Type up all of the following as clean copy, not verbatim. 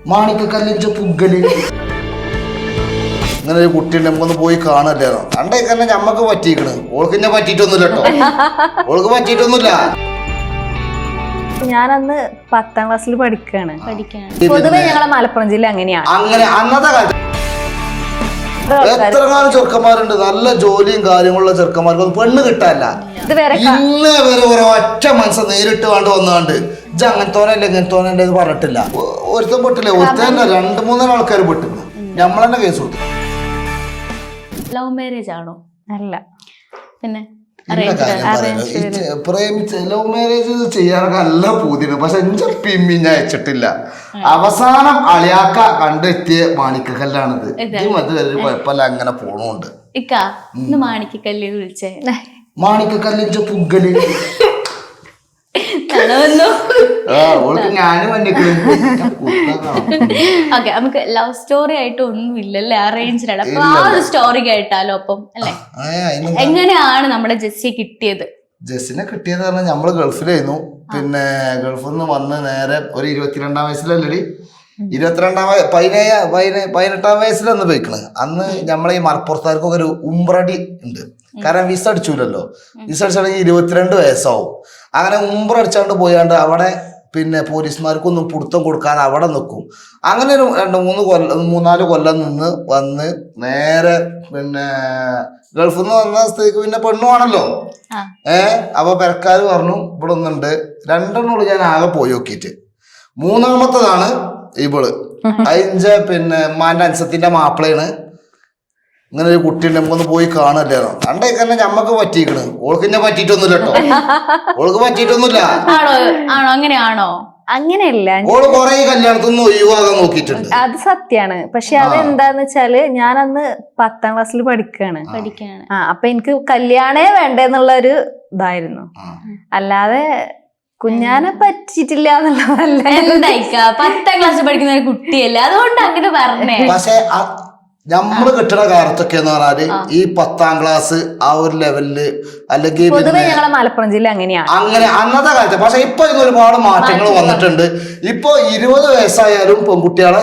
മാണിക്കല്ലിഞ്ച പുggല് ഇങ്ങനെ ഒരു കുട്ടി നമുക്കൊന്ന് പോയി കാണല്ലേ കണ്ടേ തന്നെ ഞമ്മക്ക് പറ്റിക്കണ് ഓൾക്ക് എന്നെ പറ്റിയിട്ടൊന്നുമില്ല കേട്ടോ ഓൾക്ക് പറ്റിയിട്ടൊന്നുമില്ല. ഞാനന്ന് 10ാം ക്ലാസ്സിൽ പഠിക്കാണ്. പൊതുവെ ഞങ്ങളെ മലപ്പുറം ജില്ല അങ്ങനെയാണ്. അങ്ങനെ അന്നത്തെ കാലത്ത് എത്ര കാലം ചെറുക്കന്മാരുണ്ട്, നല്ല ജോലിയും കാര്യങ്ങളുള്ള ചെറുക്കന്മാർക്ക് പെണ്ണ് കിട്ടാല്ല. ഇന്നേ വരെ ഒരൊറ്റ മനസ്സ് നേരിട്ട് വേണ്ട വന്നാണ്ട് ഇജ്ജ് അങ്ങനത്തോനല്ലേ ഇങ്ങനത്തോനല്ലേ എന്ന് പറഞ്ഞിട്ടില്ല. ഒരുത്തം പെട്ടില്ല, ഒരുത്തന്നെ 2-3 ആൾക്കാർ പെട്ടിരുന്നു. നമ്മളെന്നെ കേസ് കൊടുത്തു. ലവ് മാരേജ് ആണോ? അല്ല, പിന്നെ പ്രേമിച്ച് ലവ് മാരേജ് ചെയ്യാനൊക്കെ നല്ല പൂതിയാണ്. പക്ഷെ എന്റെ പിമ്മി ഞാൻ അയച്ചിട്ടില്ല. അവസാനം അളിയാക്ക കണ്ടെത്തിയ മാണിക്കക്കല്ലാണിത്. ഇത് വരെ കുഴപ്പമില്ല, അങ്ങനെ പോണുണ്ട്. ഇക്കാ ഇന്ന് മാണിക്കക്കല്ല് വിളിച്ചേ മാണിക്കല്ലിഞ്ച പുggല് ഞാനും ഓക്കെ. നമുക്ക് ലവ് സ്റ്റോറി ആയിട്ട് ഒന്നും ഇല്ലല്ലേ, അറേഞ്ച്ഡ്. അപ്പൊ ആ ഒരു സ്റ്റോറി കേട്ടാലോ അപ്പം അല്ലെ? എങ്ങനെയാണ് നമ്മുടെ ജെസ്സിയെ കിട്ടിയത്? ജെസ്സിനെ കിട്ടിയെന്ന് പറഞ്ഞാൽ നമ്മള് ഗൾഫിലായിരുന്നു. പിന്നെ ഗൾഫിൽ നിന്ന് വന്ന് നേരെ ഒരു 22ാം വയസ്സിലല്ലേ, 18ാം വയസ്സിലന്ന് പോയിക്കണ്. അന്ന് നമ്മളെ ഈ മലപ്പുറത്താർക്കൊക്കെ ഒരു ഉംറടി ഉണ്ട്. കാരണം വിസ അടിച്ചൂലല്ലോ. വിസ അടിച്ചാണെങ്കിൽ 22 വയസ്സാവും. അങ്ങനെ ഉംറ അടിച്ചാണ്ട് പോയാണ്ട് അവിടെ പിന്നെ പോലീസുമാർക്കൊന്നും പിടുത്തം കൊടുക്കാതെ അവിടെ നിൽക്കും. അങ്ങനെ ഒരു 3-4 കൊല്ലം നിന്ന് വന്ന് നേരെ പിന്നെ ഗൾഫിൽ നിന്ന് വന്ന സ്ഥിതിക്ക് പിന്നെ പെണ്ണുവാണല്ലോ. അപ്പൊ പെരക്കാര് പറഞ്ഞു ഇവിടെ ഒന്നുണ്ട്. 2 ഞാൻ ആകെ പോയി നോക്കിയിട്ട് 3ാമത്തതാണ് ഇവള്. അതിന്റെ പിന്നെ ഉമ്മാന്റെ അൻസത്തിന്റെ മാപ്പിളയാണ്. ഇങ്ങനെ ഒരു കുട്ടി നമുക്കൊന്ന് പോയി കാണല്ലേ കണ്ടേ തന്നെ ഞമ്മക്ക് പറ്റിക്കണ് ഓൾക്ക് എന്നെ പറ്റിയിട്ടൊന്നുമില്ല കേട്ടോ ഓൾക്ക് പറ്റിയിട്ടൊന്നുമില്ല. ആണോ? അങ്ങനെയാണോ? അങ്ങനെയല്ല, ഓള് കൊറേ കല്യാണത്തൊന്നും ഒഴിവാകാൻ നോക്കിയിട്ടുണ്ട്. അത് സത്യാണ്. പക്ഷെ അതെന്താന്ന് വെച്ചാല് ഞാനന്ന് 10ാം ക്ലാസ്സിൽ പഠിക്കാണ്. അപ്പൊ എനിക്ക് കല്യാണേ വേണ്ടെന്നുള്ള ഒരു ഇതായിരുന്നു. അല്ലാതെ കുഞ്ഞാനെ പറ്റിയിട്ടില്ല എന്നുള്ളതല്ല. എന്തായിക്കാ 10ാം ക്ലാസ്സിൽ പഠിക്കുന്ന ഒരു കുട്ടിയല്ലേ, അതുകൊണ്ട് അങ്ങനെ പറഞ്ഞേ. പക്ഷെ നമ്മള് കിട്ടുന്ന കാലത്തൊക്കെ എന്ന് പറഞ്ഞാല് ഈ 10ാം ക്ലാസ് ആ ഒരു ലെവലില് അല്ലെങ്കിൽ പൊതുവെ ഞങ്ങളെ മലപ്പുറം ജില്ല അങ്ങനെയാണ്. അങ്ങനെ അന്നത്തെ കാലത്ത്. പക്ഷെ ഇപ്പൊ ഇന്ന് ഒരുപാട് മാറ്റങ്ങൾ വന്നിട്ടുണ്ട്. ഇപ്പൊ 20 വയസ്സായാലും പെൺകുട്ടികളെ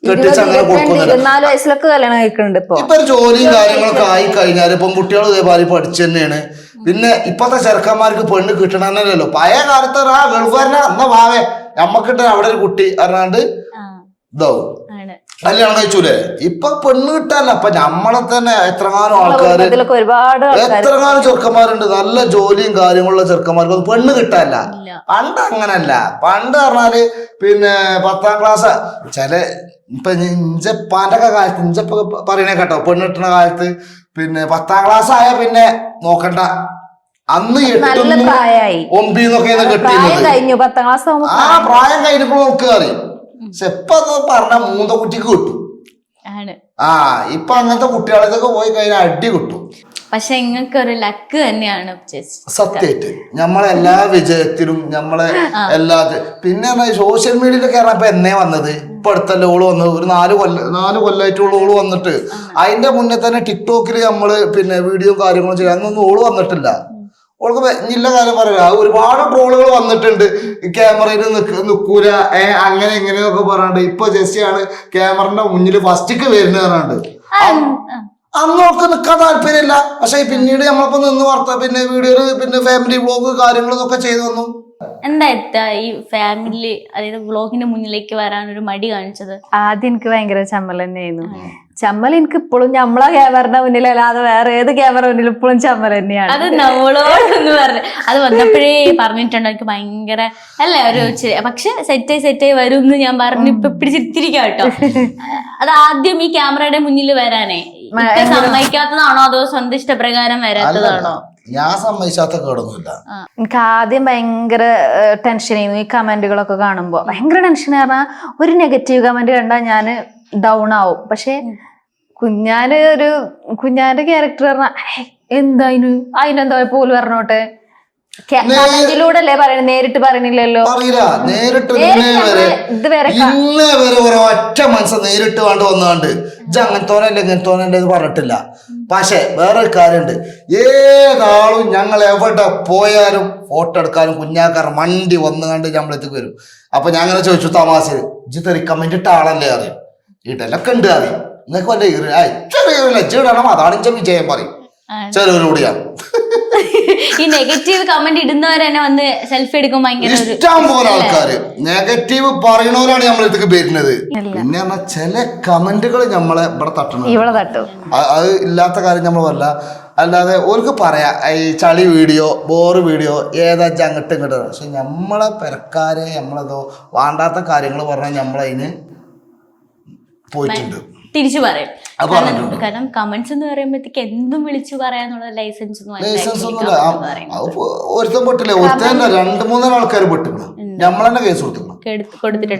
കെട്ടിച്ച് അങ്ങനെ കൊടുക്കുന്നില്ല. 24 വയസ്സിലൊക്കെ കല്യാണം കഴിക്കുന്നുണ്ട്. ഇപ്പൊ ഒരു ജോലിയും കാര്യങ്ങളൊക്കെ ആയി കഴിഞ്ഞാല് പെൺകുട്ടികൾ ഇതേപോലെ പഠിച്ചു തന്നെയാണ്. പിന്നെ ഇപ്പത്തെ ചെറുക്കന്മാർക്ക് പെണ്ണ് കിട്ടണമെന്നല്ലോ. പഴയ കാലത്ത് ആ ഗൾഫുകാരനെ എന്നാ ഭാവേ നമ്മക്കിട്ട് അവിടെ ഒരു കുട്ടി അറിഞ്ഞാണ്ട് ഇതാവും കല്യാണം കഴിച്ചൂലേ. ഇപ്പൊ പെണ്ണ് കിട്ടാല്ല. അപ്പൊ നമ്മളെ തന്നെ എത്രങ്ങാനും ആൾക്കാര് എത്രങ്ങാനും ചെറുക്കന്മാരുണ്ട്, നല്ല ജോലിയും കാര്യങ്ങളുള്ള ചെറുക്കന്മാർക്കൊന്നും പെണ്ണ് കിട്ടാല്ല. പണ്ട് അങ്ങനല്ല. പണ്ട് പറഞ്ഞാല് പിന്നെ 10ാം ക്ലാസ് ഇപ്പൊ ഇഞ്ചപ്പാന്റെ ഒക്കെ കാലത്ത് ഇഞ്ചപ്പ പറയണേ കേട്ടോ, പെണ്ണ് കിട്ടുന്ന കാലത്ത് പിന്നെ 10ാം ക്ലാസ് ആയ പിന്നെ നോക്കണ്ട. അന്ന് 8 9 കിട്ടിയത് ആ പ്രായം കഴിഞ്ഞപ്പോ നോക്കുക അറിയും. പക്ഷെ ഇപ്പൊ പറഞ്ഞ മൂന്ന കുട്ടിക്ക് കിട്ടും. ഇപ്പൊ അങ്ങനത്തെ കുട്ടികളൊക്കെ പോയി കഴിഞ്ഞാൽ അടി കിട്ടും. പക്ഷെ നിങ്ങൾക്ക് ഒരു ലക്ക് തന്നെയാണ് സത്യമായിട്ട്. നമ്മളെ എല്ലാ വിജയത്തിലും നമ്മളെ പിന്നെ സോഷ്യൽ മീഡിയയിലൊക്കെ ഇപ്പൊ എന്നേ വന്നത്. ഇപ്പൊ അടുത്തല്ലേ ഓള് വന്നത്. ഒരു 4 കൊല്ലമായിട്ടുള്ള ഓള് വന്നിട്ട്. അതിന്റെ മുന്നേ തന്നെ ടിക്ടോക്കിൽ നമ്മള് പിന്നെ വീഡിയോ കാര്യങ്ങളും ചെയ്യാൻ അന്നൊന്നും ഓള് വന്നിട്ടില്ല. ഓൾക്ക് ഇല്ല കാര്യം പറയാ. ഒരുപാട് ട്രോളുകൾ വന്നിട്ടുണ്ട്. ക്യാമറയിൽ നിക്കൂല അങ്ങനെ ഇങ്ങനെയൊക്കെ പറയാണ്ട്. ഇപ്പൊ ജെസ്സിയാണ് ക്യാമറന്റെ മുന്നിൽ ഫസ്റ്റ്ക്ക് വരുന്ന പറയാണ്ട്. അന്ന് അവൾക്ക് നിൽക്കാൻ താല്പര്യമില്ല. പക്ഷെ പിന്നീട് നമ്മളിപ്പോ നിന്ന് പിന്നെ വീഡിയോയില് പിന്നെ ഫാമിലി വ്ളോഗ് കാര്യങ്ങളൊക്കെ ചെയ്തു വന്നു. എന്താ ഈ ഫാമിലി അതായത് വ്ളോഗിന്റെ മുന്നിലേക്ക് വരാൻ ഒരു മടി കാണിച്ചത്? ആദ്യം എനിക്ക് ഭയങ്കര ചമ്മൽ തന്നെയായിരുന്നു. ചമ്മൽ എനിക്ക് ഇപ്പോഴും നമ്മളെ ക്യാമറയുടെ മുന്നിൽ അല്ലാതെ വേറെ ഏത് ക്യാമറ മുന്നിൽ ഇപ്പോഴും ചമ്മൽ തന്നെയാണ്. അത് നമ്മളോടൊന്ന് പറഞ്ഞു. അത് വന്നപ്പോഴേ പറഞ്ഞിട്ടുണ്ടോ എനിക്ക് ഭയങ്കര അല്ലേ ഒരു പക്ഷെ സെറ്റായി വരും എന്ന് ഞാൻ പറഞ്ഞു. ഇപ്പൊ പിടിച്ചിരിക്കാം കേട്ടോ. അത് ആദ്യം ഈ ക്യാമറയുടെ മുന്നിൽ വരാനേ സമ്മതിക്കാത്തതാണോ അതോ സ്വന്തം ഇഷ്ടപ്രകാരം വരാത്തതാണോ? ഞാൻ സമ്മതിച്ചാത്ത കേടൊന്നുമില്ല. എനിക്ക് ആദ്യം ഭയങ്കര ടെൻഷൻ ആയിരുന്നു ഈ കമന്റുകളൊക്കെ കാണുമ്പോ. ഭയങ്കര ടെൻഷൻ പറഞ്ഞാൽ ഒരു നെഗറ്റീവ് കമന്റ് കണ്ടാൽ ഞാൻ ഡൗൺ ആവും. പക്ഷെ കുഞ്ഞാന്റെ ക്യാരക്ടർ പറഞ്ഞാൽ അതിനെന്താ പോലും പറഞ്ഞോട്ടെ. കമന്റിലൂടെ അല്ലേ പറയുന്നത്, നേരിട്ട് പറയണില്ലല്ലോ. ഇന്നേ വരെ ഒരൊറ്റ മനസ്സ് നേരിട്ട് കണ്ട് വന്നാണ്ട് ഇജ്ജ് അങ്ങനത്തോനല്ലേ ഇങ്ങനത്തോനല്ലേ എന്ന് പറഞ്ഞിട്ടില്ല. പക്ഷെ വേറൊരു കാര്യമുണ്ട്. ഏതാളും ഞങ്ങൾ എവിടെ പോയാലും ഫോട്ടോ എടുക്കാനും കുഞ്ഞാക്കാർ മണ്ടി വന്നു കണ്ട് നമ്മളെത്തേക്ക് വരും. അപ്പൊ ഞാൻ അങ്ങനെ ചോദിച്ചു തമാശ, ഇജ്ജ് തെറി കമന്റ് ഇട്ട ആളല്ലേ അറിയും, ഇടലൊക്കെ ഉണ്ട് അറിയും, നിങ്ങൾക്ക് വല്ല ഇടണം, അതാണ് ഇജ്ജ വിജയം പറയും ചിലവരോടിയാണ്. ഈ നെഗറ്റീവ് കമന്റ് ഇടുന്നവർ തന്നെ വന്ന് സെൽഫി എടുക്കുമ്പോൾ ഭയങ്കര ഇഷ്ടം പോലെ ആൾക്കാര് നെഗറ്റീവ് പറയണവരാണ് നമ്മളടുത്തേക്ക് വരുന്നത്. പിന്നെ പറഞ്ഞാൽ ചില കമന്റുകൾ നമ്മളെ ഇവിടെ തട്ടണം, ഇവിടെ തട്ടും. അത് ഇല്ലാത്ത കാര്യം നമ്മൾ പറയില്ല. അല്ലാതെ ഓർക്ക് പറയാ ഈ ചളി വീഡിയോ ബോറ് വീഡിയോ ഏതാ അങ്ങോട്ടും ഇങ്ങോട്ട്. പക്ഷെ നമ്മളെ പെരക്കാരെ നമ്മളതോ വേണ്ടാത്ത കാര്യങ്ങൾ പറഞ്ഞാൽ നമ്മളതിന് പോയിട്ടുണ്ട്, തിരിച്ചു പറയും. കാരണം കമന്റ്സ് എന്ന് പറയുമ്പോഴത്തേക്ക് എന്തും വിളിച്ചു പറയാനുള്ള ലൈസൻസ് ഒന്നുമില്ല. ഒരുത്തൻ പെട്ടില്ലേ, ഒരുത്തന്നെ 2-3 ആൾക്കാർ പെട്ടിക്കണം, നമ്മൾ തന്നെ കേസ് കൊടുത്തിട്ടുണ്ട്.